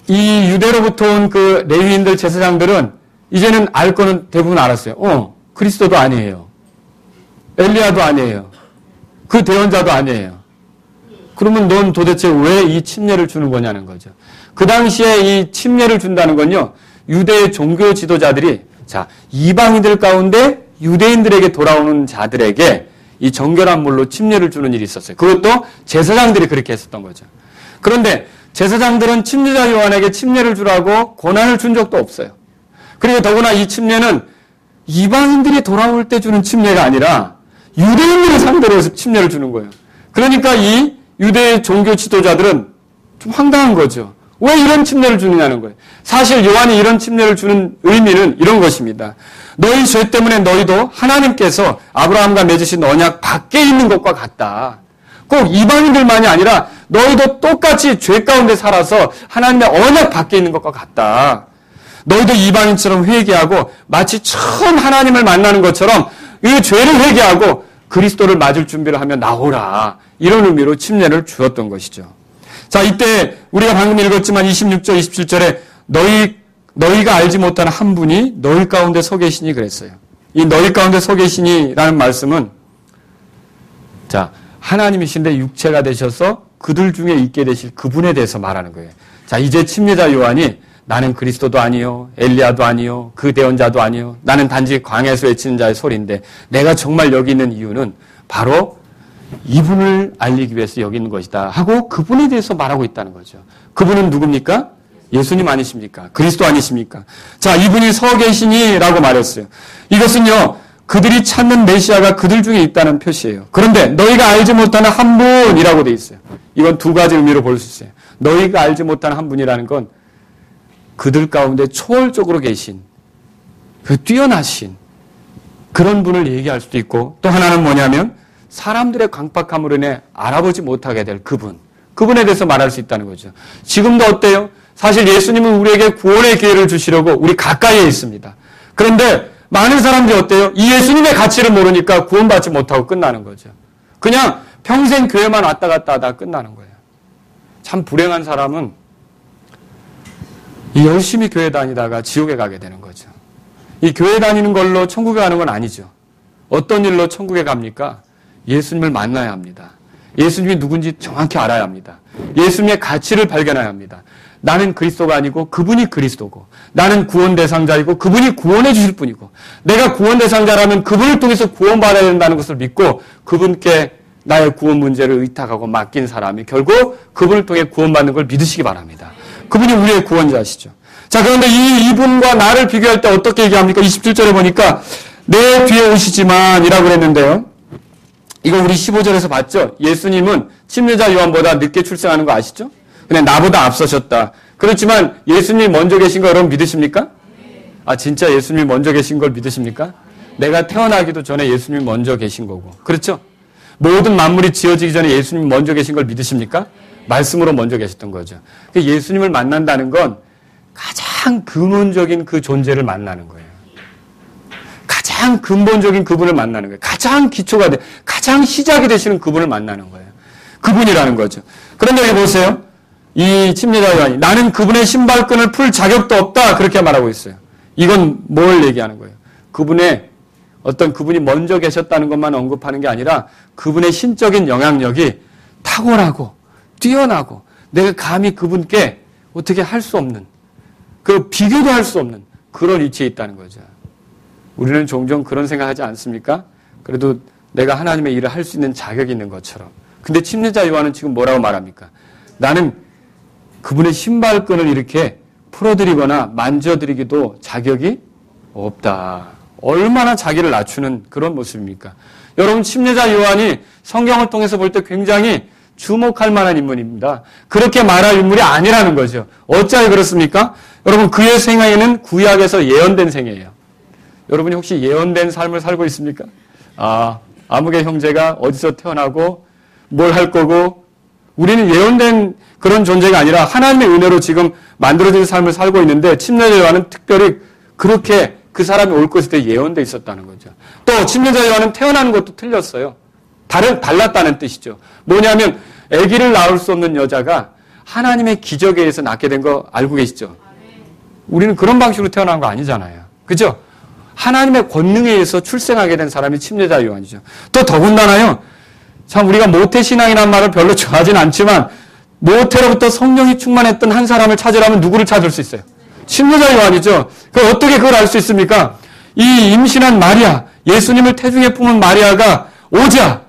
유대로부터 온 그 레위인들 제사장들은 이제는 알 거는 대부분 알았어요. 그리스도도 아니에요. 엘리야도 아니에요. 그 대언자도 아니에요. 그러면 넌 도대체 왜 이 침례를 주는 거냐는 거죠. 그 당시에 이 침례를 준다는 건요, 유대의 종교 지도자들이, 자, 이방인들 가운데 유대인들에게 돌아오는 자들에게 이 정결한 물로 침례를 주는 일이 있었어요. 그것도 제사장들이 그렇게 했었던 거죠. 그런데 제사장들은 침례자 요한에게 침례를 주라고 권한을 준 적도 없어요. 그리고 더구나 이 침례는 이방인들이 돌아올 때 주는 침례가 아니라 유대인들을 상대로 해서 침례를 주는 거예요. 그러니까 이 유대의 종교 지도자들은 좀 황당한 거죠. 왜 이런 침례를 주느냐는 거예요. 사실 요한이 이런 침례를 주는 의미는 이런 것입니다. 너희 죄 때문에 너희도 하나님께서 아브라함과 맺으신 언약 밖에 있는 것과 같다. 꼭 이방인들만이 아니라 너희도 똑같이 죄 가운데 살아서 하나님의 언약 밖에 있는 것과 같다. 너희도 이방인처럼 회개하고 마치 처음 하나님을 만나는 것처럼 이 죄를 회개하고 그리스도를 맞을 준비를 하며 나오라. 이런 의미로 침례를 주었던 것이죠. 자, 이때 우리가 방금 읽었지만 26절, 27절에 너희가 알지 못하는 한 분이 너희 가운데 서 계시니 그랬어요. 이 너희 가운데 서 계시니라는 말씀은 자, 하나님이신데 육체가 되셔서 그들 중에 있게 되실 그분에 대해서 말하는 거예요. 자, 이제 침례자 요한이 나는 그리스도도 아니요, 엘리야도 아니요, 그 대언자도 아니요, 나는 단지 광야에서 외치는 자의 소리인데 내가 정말 여기 있는 이유는 바로 이분을 알리기 위해서 여기 있는 것이다 하고 그분에 대해서 말하고 있다는 거죠. 그분은 누굽니까? 예수님 아니십니까? 그리스도 아니십니까? 자, 이분이 서 계시니라고 말했어요. 이것은요, 그들이 찾는 메시아가 그들 중에 있다는 표시예요. 그런데 너희가 알지 못하는 한 분이라고 돼 있어요. 이건 두 가지 의미로 볼 수 있어요. 너희가 알지 못하는 한 분이라는 건 그들 가운데 초월적으로 계신 그 뛰어나신 그런 분을 얘기할 수도 있고, 또 하나는 뭐냐면 사람들의 강박함으로 인해 알아보지 못하게 될 그분에 대해서 말할 수 있다는 거죠. 지금도 어때요? 사실 예수님은 우리에게 구원의 기회를 주시려고 우리 가까이에 있습니다. 그런데 많은 사람들이 어때요? 이 예수님의 가치를 모르니까 구원받지 못하고 끝나는 거죠. 그냥 평생 교회만 왔다 갔다 하다 끝나는 거예요. 참 불행한 사람은 열심히 교회 다니다가 지옥에 가게 되는 거죠. 이 교회 다니는 걸로 천국에 가는 건 아니죠. 어떤 일로 천국에 갑니까? 예수님을 만나야 합니다. 예수님이 누군지 정확히 알아야 합니다. 예수님의 가치를 발견해야 합니다. 나는 그리스도가 아니고 그분이 그리스도고, 나는 구원 대상자이고 그분이 구원해 주실 분이고, 내가 구원 대상자라면 그분을 통해서 구원받아야 된다는 것을 믿고 그분께 나의 구원 문제를 의탁하고 맡긴 사람이 결국 그분을 통해 구원받는 걸 믿으시기 바랍니다. 그분이 우리의 구원자시죠. 자, 그런데 이분과 나를 비교할 때 어떻게 얘기합니까? 27절에 보니까 내 뒤에 오시지만 이라고 그랬는데요. 이거 우리 15절에서 봤죠? 예수님은 침례자 요한보다 늦게 출생하는 거 아시죠? 근데 나보다 앞서셨다. 그렇지만 예수님이 먼저 계신 거 여러분 믿으십니까? 아, 진짜 예수님이 먼저 계신 걸 믿으십니까? 내가 태어나기도 전에 예수님이 먼저 계신 거고. 그렇죠? 모든 만물이 지어지기 전에 예수님이 먼저 계신 걸 믿으십니까? 말씀으로 먼저 계셨던 거죠. 예수님을 만난다는 건 가장 근원적인 그 존재를 만나는 거예요. 가장 근본적인 그분을 만나는 거예요. 가장 기초가 돼, 가장 시작이 되시는 그분을 만나는 거예요. 그분이라는 거죠. 그런데 여기 보세요. 이 침례자 요한이 나는 그분의 신발끈을 풀 자격도 없다 그렇게 말하고 있어요. 이건 뭘 얘기하는 거예요? 그분이 먼저 계셨다는 것만 언급하는 게 아니라 그분의 신적인 영향력이 탁월하고 뛰어나고 내가 감히 그분께 어떻게 할 수 없는, 그 비교도 할 수 없는 그런 위치에 있다는 거죠. 우리는 종종 그런 생각하지 않습니까? 그래도 내가 하나님의 일을 할 수 있는 자격이 있는 것처럼. 근데 침례자 요한은 지금 뭐라고 말합니까? 나는 그분의 신발끈을 이렇게 풀어드리거나 만져드리기도 자격이 없다. 얼마나 자기를 낮추는 그런 모습입니까? 여러분, 침례자 요한이 성경을 통해서 볼 때 굉장히 주목할 만한 인물입니다. 그렇게 말할 인물이 아니라는 거죠. 어찌하여 그렇습니까? 여러분, 그의 생애는 구약에서 예언된 생애예요. 여러분이 혹시 예언된 삶을 살고 있습니까? 아무개 형제가 어디서 태어나고 뭘 할 거고, 우리는 예언된 그런 존재가 아니라 하나님의 은혜로 지금 만들어진 삶을 살고 있는데, 침례자 요한은 특별히 그렇게 그 사람이 올 것에 예언돼 있었다는 거죠. 또 침례자 요한은 태어나는 것도 틀렸어요. 달랐다는 뜻이죠. 뭐냐면 아기를 낳을 수 없는 여자가 하나님의 기적에 의해서 낳게 된 거 알고 계시죠? 우리는 그런 방식으로 태어난 거 아니잖아요. 그죠? 하나님의 권능에 의해서 출생하게 된 사람이 침례자 요한이죠. 또 더군다나요. 참 우리가 모태신앙이라는 말을 별로 좋아하진 않지만 모태로부터 성령이 충만했던 한 사람을 찾으라면 누구를 찾을 수 있어요? 침례자 요한이죠. 어떻게 그걸 알 수 있습니까? 이 임신한 마리아, 예수님을 태중에 품은 마리아가 오자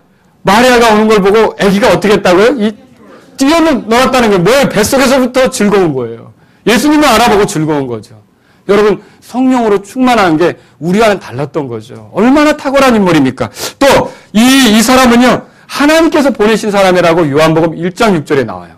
마리아가 오는 걸 보고 아기가 어떻게 했다고요? 뛰어놀았다는 거예요. 뭐예요? 뱃속에서부터 즐거운 거예요. 예수님을 알아보고 즐거운 거죠. 여러분, 성령으로 충만한 게 우리와는 달랐던 거죠. 얼마나 탁월한 인물입니까? 또 이 사람은요, 하나님께서 보내신 사람이라고 요한복음 1장 6절에 나와요.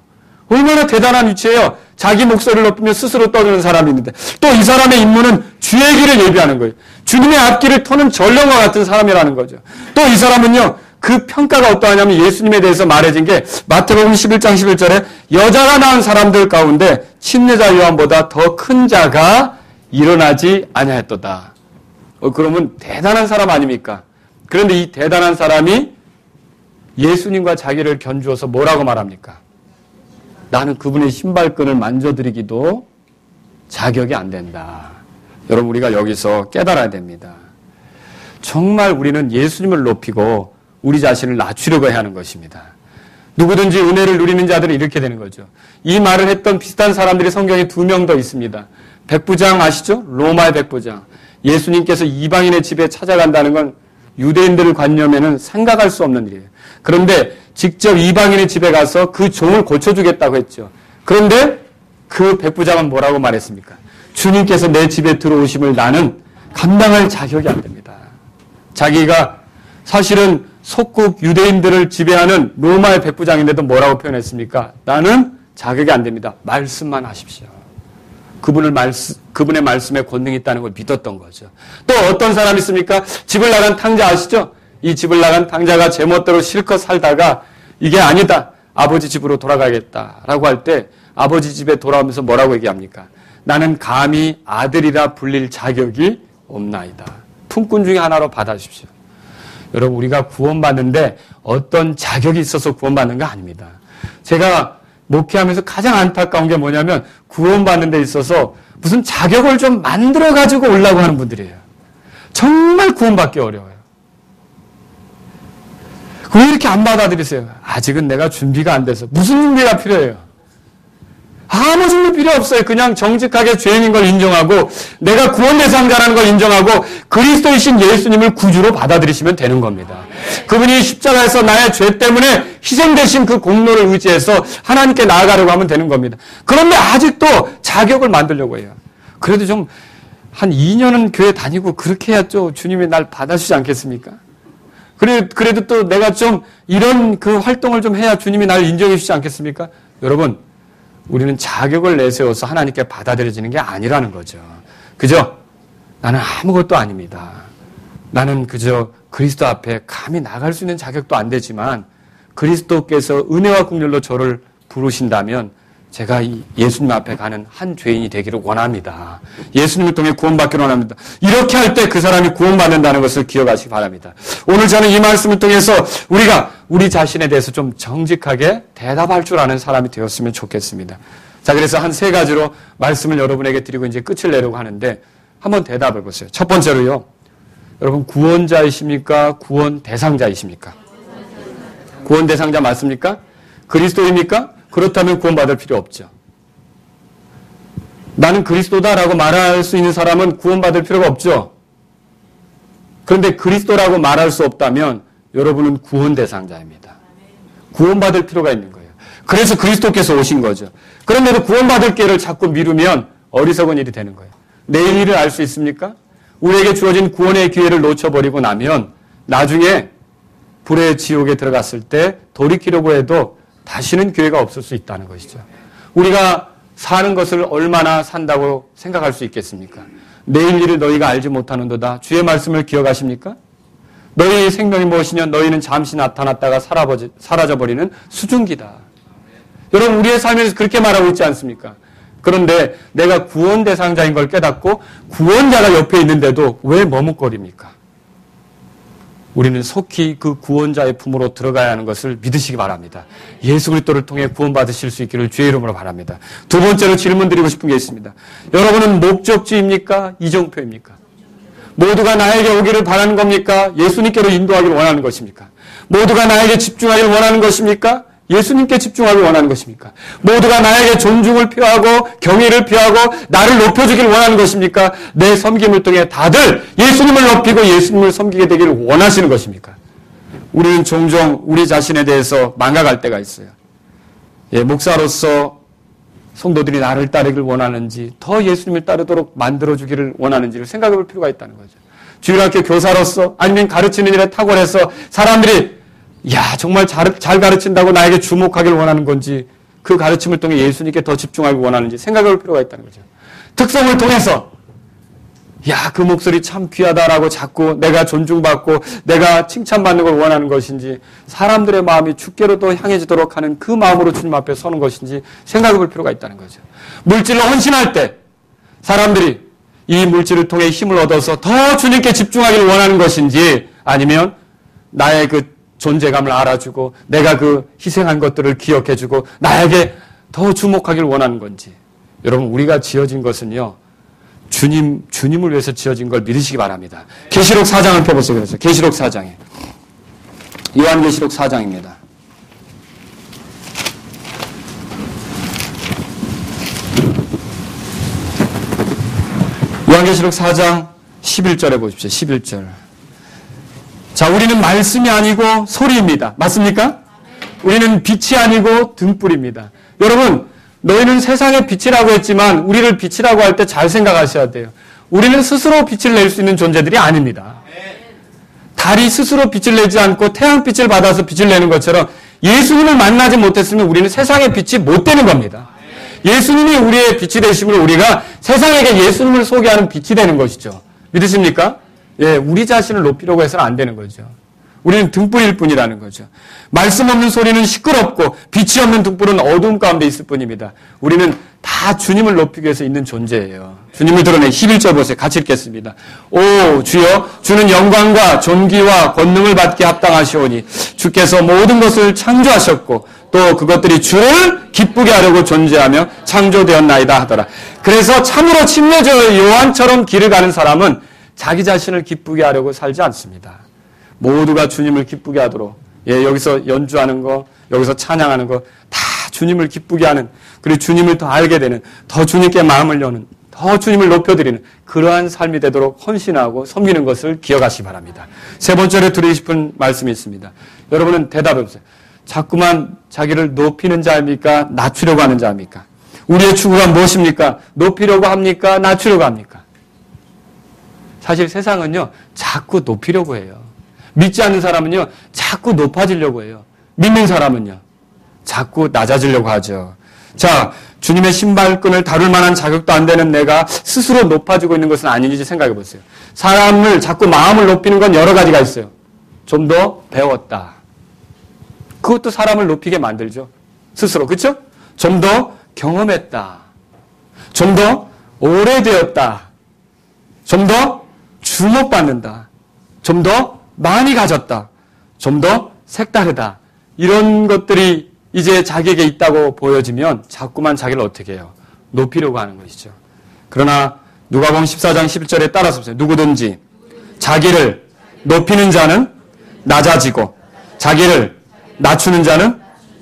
얼마나 대단한 위치예요. 자기 목소리를 높이며 스스로 떠드는 사람이 있는데, 또 이 사람의 임무는 주의 길을 예비하는 거예요. 주님의 앞길을 터는 전령과 같은 사람이라는 거죠. 또 이 사람은요, 그 평가가 어떠하냐면 예수님에 대해서 말해진 게 마태복음 11장 11절에 여자가 낳은 사람들 가운데 침례자 요한보다 더 큰 자가 일어나지 아니하였도다. 그러면 대단한 사람 아닙니까? 그런데 이 대단한 사람이 예수님과 자기를 견주어서 뭐라고 말합니까? 나는 그분의 신발끈을 만져드리기도 자격이 안 된다. 여러분, 우리가 여기서 깨달아야 됩니다. 정말 우리는 예수님을 높이고 우리 자신을 낮추려고 해야 하는 것입니다. 누구든지 은혜를 누리는 자들은 이렇게 되는 거죠. 이 말을 했던 비슷한 사람들이 성경에 2명 더 있습니다. 백부장 아시죠? 로마의 백부장. 예수님께서 이방인의 집에 찾아간다는 건 유대인들의 관념에는 생각할 수 없는 일이에요. 그런데 직접 이방인의 집에 가서 그 종을 고쳐주겠다고 했죠. 그런데 그 백부장은 뭐라고 말했습니까? 주님께서 내 집에 들어오심을 나는 감당할 자격이 안 됩니다. 자기가 사실은 속국 유대인들을 지배하는 로마의 백부장인데도 뭐라고 표현했습니까? 나는 자격이 안 됩니다. 말씀만 하십시오. 그분의 말씀에 권능이 있다는 걸 믿었던 거죠. 또 어떤 사람이 있습니까? 집을 나간 탕자 아시죠? 이 집을 나간 탕자가 제멋대로 실컷 살다가 이게 아니다. 아버지 집으로 돌아가겠다라고 할 때 아버지 집에 돌아오면서 뭐라고 얘기합니까? 나는 감히 아들이라 불릴 자격이 없나이다. 품꾼 중에 하나로 받아주십시오. 여러분, 우리가 구원받는데 어떤 자격이 있어서 구원받는 거 아닙니다. 제가 목회하면서 가장 안타까운 게 뭐냐면 구원받는 데 있어서 무슨 자격을 좀 만들어가지고 오려고 하는 분들이에요. 정말 구원받기 어려워요. 왜 이렇게 안 받아들이세요? 아직은 내가 준비가 안 돼서. 무슨 준비가 필요해요? 아무 준비 필요 없어요. 그냥 정직하게 죄인인 걸 인정하고 내가 구원 대상자라는 걸 인정하고 그리스도이신 예수님을 구주로 받아들이시면 되는 겁니다. 그분이 십자가에서 나의 죄 때문에 희생되신 그 공로를 의지해서 하나님께 나아가려고 하면 되는 겁니다. 그런데 아직도 자격을 만들려고 해요. 그래도 좀 한 2년은 교회 다니고 그렇게 해야 또 주님이 날 받아주지 않겠습니까? 그래도 또 내가 좀 이런 그 활동을 좀 해야 주님이 날 인정해 주지 않겠습니까? 여러분, 우리는 자격을 내세워서 하나님께 받아들여지는 게 아니라는 거죠. 그죠? 나는 아무것도 아닙니다. 나는 그저 그리스도 앞에 감히 나갈 수 있는 자격도 안 되지만 그리스도께서 은혜와 긍휼로 저를 부르신다면 제가 이 예수님 앞에 가는 한 죄인이 되기를 원합니다. 예수님을 통해 구원받기를 원합니다. 이렇게 할 때 그 사람이 구원받는다는 것을 기억하시기 바랍니다. 오늘 저는 이 말씀을 통해서 우리가 우리 자신에 대해서 좀 정직하게 대답할 줄 아는 사람이 되었으면 좋겠습니다. 자, 그래서 한 3가지로 말씀을 여러분에게 드리고 이제 끝을 내려고 하는데 한번 대답해 보세요. 첫 번째로요. 여러분, 구원자이십니까? 구원 대상자이십니까? 구원 대상자 맞습니까? 그리스도입니까? 그렇다면 구원받을 필요 없죠. 나는 그리스도다라고 말할 수 있는 사람은 구원받을 필요가 없죠. 그런데 그리스도라고 말할 수 없다면 여러분은 구원 대상자입니다. 구원받을 필요가 있는 거예요. 그래서 그리스도께서 오신 거죠. 그런데도 구원받을 기회를 자꾸 미루면 어리석은 일이 되는 거예요. 내일 일을 알 수 있습니까? 우리에게 주어진 구원의 기회를 놓쳐버리고 나면 나중에 불의 지옥에 들어갔을 때 돌이키려고 해도 다시는 기회가 없을 수 있다는 것이죠. 우리가 사는 것을 얼마나 산다고 생각할 수 있겠습니까? 내일 일을 너희가 알지 못하는도다. 주의 말씀을 기억하십니까? 너희의 생명이 무엇이냐? 너희는 잠시 나타났다가 사라져버리는 수증기다. 여러분, 우리의 삶에서 그렇게 말하고 있지 않습니까? 그런데 내가 구원 대상자인 걸 깨닫고 구원자가 옆에 있는데도 왜 머뭇거립니까? 우리는 속히 그 구원자의 품으로 들어가야 하는 것을 믿으시기 바랍니다. 예수 그리스도를 통해 구원받으실 수 있기를 주의 이름으로 바랍니다. 두 번째로 질문 드리고 싶은 게 있습니다. 여러분은 목적지입니까? 이정표입니까? 모두가 나에게 오기를 바라는 겁니까? 예수님께로 인도하기를 원하는 것입니까? 모두가 나에게 집중하기를 원하는 것입니까? 예수님께 집중하기를 원하는 것입니까? 모두가 나에게 존중을 표하고 경의를 표하고 나를 높여주기를 원하는 것입니까? 내 섬김을 통해 다들 예수님을 높이고 예수님을 섬기게 되기를 원하시는 것입니까? 우리는 종종 우리 자신에 대해서 망각할 때가 있어요. 목사로서 성도들이 나를 따르기를 원하는지 더 예수님을 따르도록 만들어주기를 원하는지를 생각해 볼 필요가 있다는 거죠. 주일학교 교사로서 아니면 가르치는 일에 탁월해서 사람들이 정말 잘 가르친다고 나에게 주목하기를 원하는 건지 그 가르침을 통해 예수님께 더 집중하기 원하는지 생각해 볼 필요가 있다는 거죠. 특성을 통해서 그 목소리 참 귀하다라고 자꾸 내가 존중받고 내가 칭찬받는 걸 원하는 것인지 사람들의 마음이 주께로도 향해지도록 하는 그 마음으로 주님 앞에 서는 것인지 생각해 볼 필요가 있다는 거죠. 물질로 헌신할 때 사람들이 이 물질을 통해 힘을 얻어서 더 주님께 집중하기를 원하는 것인지 아니면 나의 그 존재감을 알아주고 내가 그 희생한 것들을 기억해주고 나에게 더 주목하기를 원하는 건지. 여러분, 우리가 지어진 것은요, 주님을 위해서 지어진 걸 믿으시기 바랍니다. 계시록 4장을 펴보세요. 그래서 계시록 4장에 요한계시록 4장입니다. 요한계시록 4장 11절에 보십시오. 11절. 자, 우리는 말씀이 아니고 소리입니다. 맞습니까? 우리는 빛이 아니고 등불입니다. 여러분, 너희는 세상의 빛이라고 했지만 우리를 빛이라고 할 때 잘 생각하셔야 돼요. 우리는 스스로 빛을 낼 수 있는 존재들이 아닙니다. 달이 스스로 빛을 내지 않고 태양빛을 받아서 빛을 내는 것처럼 예수님을 만나지 못했으면 우리는 세상의 빛이 못 되는 겁니다. 예수님이 우리의 빛이 되심으로 우리가 세상에게 예수님을 소개하는 빛이 되는 것이죠. 믿으십니까? 예, 우리 자신을 높이려고 해서는 안 되는 거죠. 우리는 등불일 뿐이라는 거죠. 말씀 없는 소리는 시끄럽고 빛이 없는 등불은 어두움 가운데 있을 뿐입니다. 우리는 다 주님을 높이기 위해서 있는 존재예요. 주님을 드러내 11절 보세요. 같이 읽겠습니다. 오 주여 주는 영광과 존귀와 권능을 받게 합당하시오니 주께서 모든 것을 창조하셨고 또 그것들이 주를 기쁘게 하려고 존재하며 창조되었나이다 하더라. 그래서 참으로 침례자 요한처럼 길을 가는 사람은 자기 자신을 기쁘게 하려고 살지 않습니다. 모두가 주님을 기쁘게 하도록 여기서 연주하는 거, 여기서 찬양하는 거 다 주님을 기쁘게 하는, 그리고 주님을 더 알게 되는, 더 주님께 마음을 여는, 더 주님을 높여드리는 그러한 삶이 되도록 헌신하고 섬기는 것을 기억하시기 바랍니다. 세 번째로 드리고 싶은 말씀이 있습니다. 여러분은 대답해보세요. 자꾸만 자기를 높이는 자입니까? 낮추려고 하는 자입니까? 우리의 추구가 무엇입니까? 높이려고 합니까? 낮추려고 합니까? 사실 세상은요, 자꾸 높이려고 해요. 믿지 않는 사람은요, 자꾸 높아지려고 해요. 믿는 사람은요, 자꾸 낮아지려고 하죠. 자, 주님의 신발끈을 다룰 만한 자격도 안 되는 내가 스스로 높아지고 있는 것은 아닌지 생각해 보세요. 사람을 자꾸 마음을 높이는 건 여러 가지가 있어요. 좀 더 배웠다. 그것도 사람을 높이게 만들죠. 스스로, 그렇죠? 좀 더 경험했다. 좀 더 오래되었다. 좀 더 주목받는다. 좀 더 많이 가졌다. 좀 더 색다르다. 이런 것들이 이제 자기에게 있다고 보여지면 자꾸만 자기를 어떻게 해요? 높이려고 하는 것이죠. 그러나 누가복음 14장 11절에 따라서 보세요. 누구든지 자기를 높이는 자는 낮아지고 자기를 낮추는 자는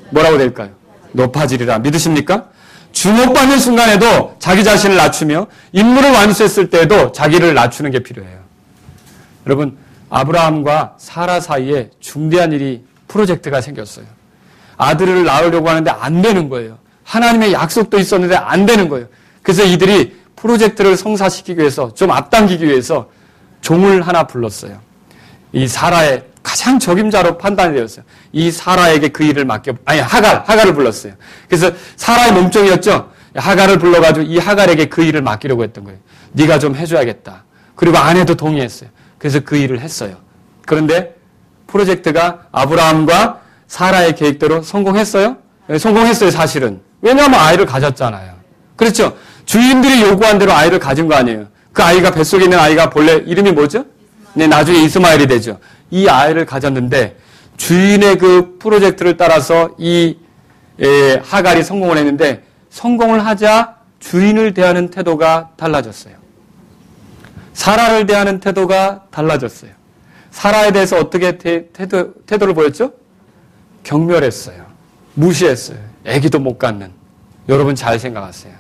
뭐라고 될까요? 높아지리라. 믿으십니까? 주목받는 순간에도 자기 자신을 낮추며 임무를 완수했을 때에도 자기를 낮추는 게 필요해요. 여러분, 아브라함과 사라 사이에 중대한 일이 프로젝트가 생겼어요. 아들을 낳으려고 하는데 안 되는 거예요. 하나님의 약속도 있었는데 안 되는 거예요. 그래서 이들이 프로젝트를 성사시키기 위해서, 좀 앞당기기 위해서 종을 하나 불렀어요. 이 사라의 가장 적임자로 판단이 되었어요. 이 사라에게 그 일을 하갈을 불렀어요. 그래서 사라의 몸종이었죠. 하갈을 불러가지고 이 하갈에게 그 일을 맡기려고 했던 거예요. 네가 좀 해줘야겠다. 그리고 아내도 동의했어요. 그래서 그 일을 했어요. 그런데 프로젝트가 아브라함과 사라의 계획대로 성공했어요? 네, 성공했어요, 사실은. 왜냐하면 아이를 가졌잖아요. 그렇죠? 주인들이 요구한 대로 아이를 가진 거 아니에요. 그 아이가 뱃속에 있는 아이가 본래 이름이 뭐죠? 네, 나중에 이스마엘이 되죠. 이 아이를 가졌는데 주인의 그 프로젝트를 따라서 이 하갈이 성공을 했는데 성공을 하자 주인을 대하는 태도가 달라졌어요. 사라를 대하는 태도가 달라졌어요. 사라에 대해서 어떻게 태도를 보였죠? 경멸했어요. 무시했어요. 애기도 못 갖는. 여러분 잘 생각하세요.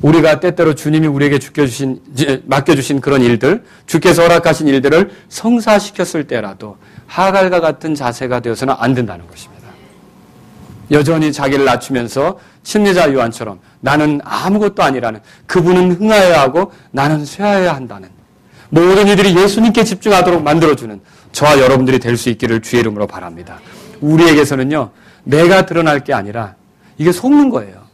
우리가 때때로 주님이 우리에게 맡겨주신 그런 일들, 주께서 허락하신 일들을 성사시켰을 때라도 하갈과 같은 자세가 되어서는 안 된다는 것입니다. 여전히 자기를 낮추면서 침례자 요한처럼 나는 아무것도 아니라는, 그분은 흥하여야 하고 나는 쇠하여야 한다는, 모든 이들이 예수님께 집중하도록 만들어주는 저와 여러분들이 될 수 있기를 주의 이름으로 바랍니다. 우리에게서는요, 내가 드러날 게 아니라 이게 속는 거예요.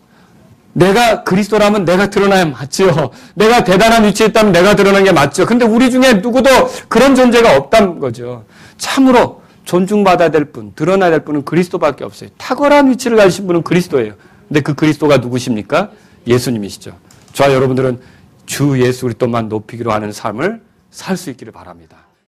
내가 그리스도라면 내가 드러나야 맞죠. 내가 대단한 위치에 있다면 내가 드러나는 게 맞죠. 근데 우리 중에 누구도 그런 존재가 없다는 거죠. 참으로 존중받아야 될 분, 드러나야 될 분은 그리스도밖에 없어요. 탁월한 위치를 가지신 분은 그리스도예요. 근데 그 그리스도가 누구십니까? 예수님이시죠. 저와 여러분들은 주 예수 그리스도만 높이기로 하는 삶을 살 수 있기를 바랍니다.